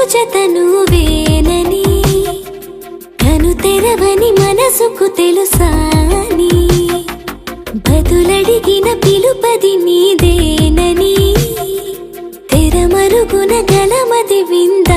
జతను వేనని కను తెరవని మనసుకు తెలుసాని బదులడిగిన పిలుపది నీదేనని తెరమరుగున గలమది వింద